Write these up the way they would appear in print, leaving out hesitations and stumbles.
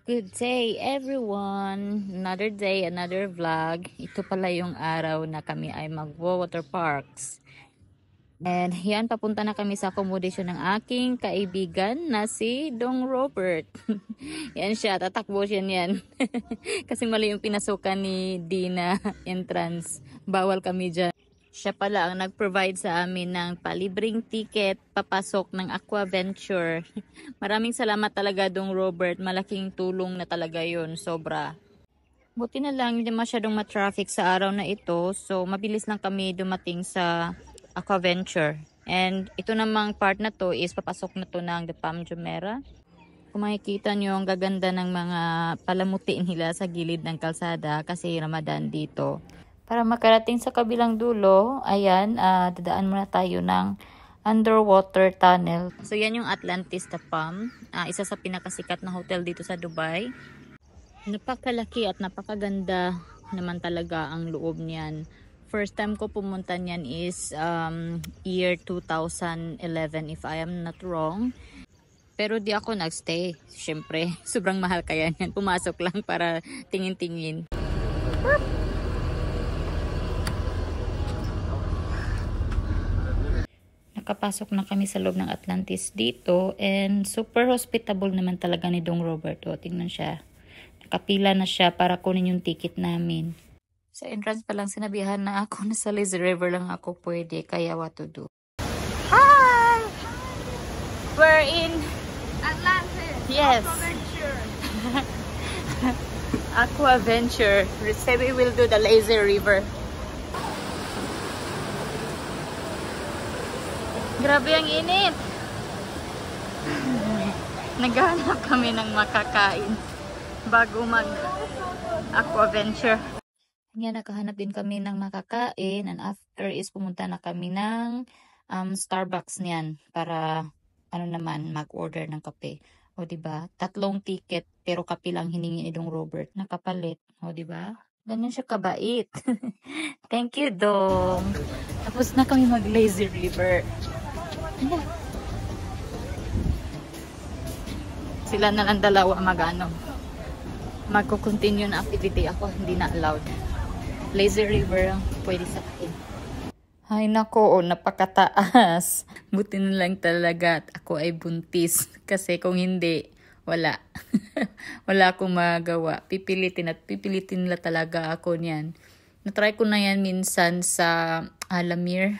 Good day everyone! Another day, another vlog. Ito pala yung araw na kami ay mag-water parks. And yan, papunta na kami sa accommodation ng aking kaibigan na si Dong Robert. Yan siya, tatakbo siya niyan. Kasi mali yung pinasukan ni Dina entrance. Bawal kami dyan. Siya pala ang nag-provide sa amin ng palibreng ticket papasok ng Aquaventure. Maraming salamat talaga Dong Robert. Malaking tulong na talaga yun. Sobra. Buti na lang hindi masyadong ma-traffic sa araw na ito. So mabilis lang kami dumating sa Aquaventure. And ito namang part na to is papasok na to ng The Palm Jumeirah. Kung makikita nyo ang gaganda ng mga palamuti nila sa gilid ng kalsada kasi Ramadan dito. Para makarating sa kabilang dulo, ayan, dadaan muna tayo ng underwater tunnel. So yan yung Atlantis The Palm, isa sa pinakasikat na hotel dito sa Dubai. Napakalaki at napakaganda naman talaga ang loob niyan. First time ko pumunta niyan is year 2011 if I am not wrong. Pero di ako nagstay. Siyempre, sobrang mahal kaya niyan. Pumasok lang para tingin-tingin. Nakapasok na kami sa loob ng Atlantis dito and super hospitable naman talaga ni Dong Robert. O, tingnan siya. Nakapila na siya para kunin yung ticket namin. Sa entrance pa lang sinabihan na ako na sa Lazy River lang ako pwede. Kaya what to do? Hi! We're in Atlantis. Yes. Aquaventure. Aquaventure. So we will do the Lazy River. Grabe ang init. Naghahanap kami ng makakain bago mag Aquaventure. Yan, nakahanap din kami ng makakain and after is pumunta na kami ng Starbucks niyan para mag-order ng kape. O diba? 3 ticket pero kape lang hiningi ni Dong Robert. Nakapalit. O diba? Ganyan siya kabait. Thank you, Dong. Tapos na kami mag-Lazy River. Sila na lang dalawa magko-continue na activity. Ako hindi na allowed. Lazy River ang pwede sa akin. Ay nako, napakataas. Buti na lang talaga at ako ay buntis. Kasi kung hindi, wala. Wala akong magawa. Pipilitin nila talaga ako niyan. Natry ko na yan minsan sa Alamir.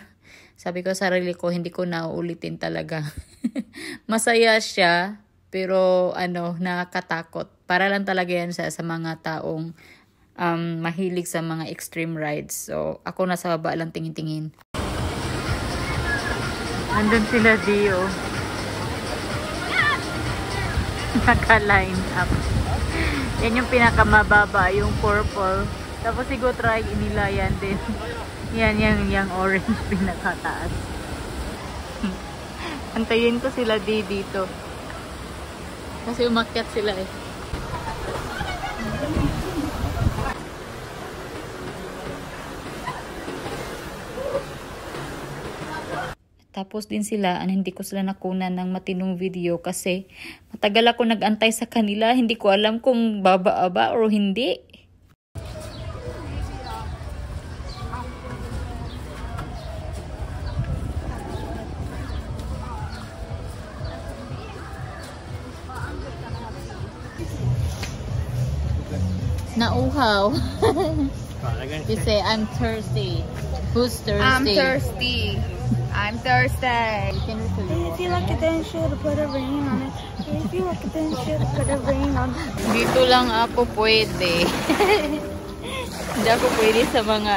Sabi ko sa sarili ko, hindi ko na uulitin talaga. Masaya siya, pero nakakatakot. Para lang talaga yan sa mga taong mahilig sa mga extreme rides. So, ako nasa baba lang tingin-tingin. Nandun sila, Dio. Naka-line up. Yan yung pinakamababa, yung purple. Tapos siguro try nila yan din. Yan, yung orange pinakataas. Antayin ko sila dito. Kasi umakyat sila eh. Tapos din sila, hindi ko sila nakunan ng matinong video kasi matagal ako nag-antay sa kanila. Hindi ko alam kung baba o hindi. Nauhaw. You say, I'm thirsty. Who's thirsty? I'm thirsty. I'm thirsty. You can refill your If you like it, then should put a ring on it. If you like it, then should put a ring on it. Dito lang ako pwede. Hindi ako pwede sa mga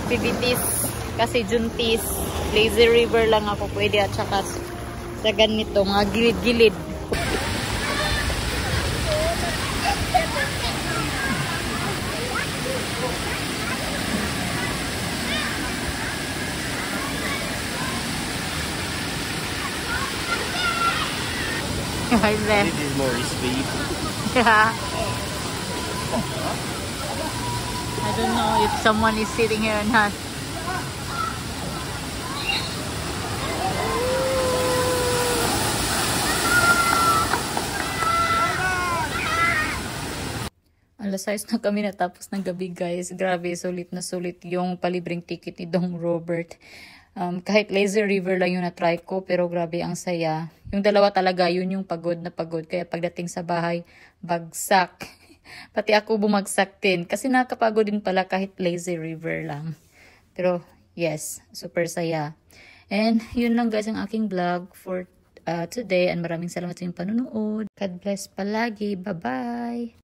activities. Kasi juntis. Lazy River lang ako pwede at saka sa ganito, mga gilid-gilid. Right there. This is more speed. Yeah. I don't know if someone is sitting here or not. Alas 6 na kami natapos ng gabi guys. Grabe, sulit na sulit yung palibreng ticket ni Dong Robert. Kahit Lazy River lang yung na-try ko, pero grabe ang saya. Yung dalawa talaga, yun yung pagod na pagod. Kaya pagdating sa bahay, bagsak. Pati ako bumagsak din. Kasi nakakapagod din pala kahit Lazy River lang. Pero yes, super saya. And yun lang guys ang aking vlog for today. And maraming salamat sa inyong panunood. God bless palagi. Bye-bye!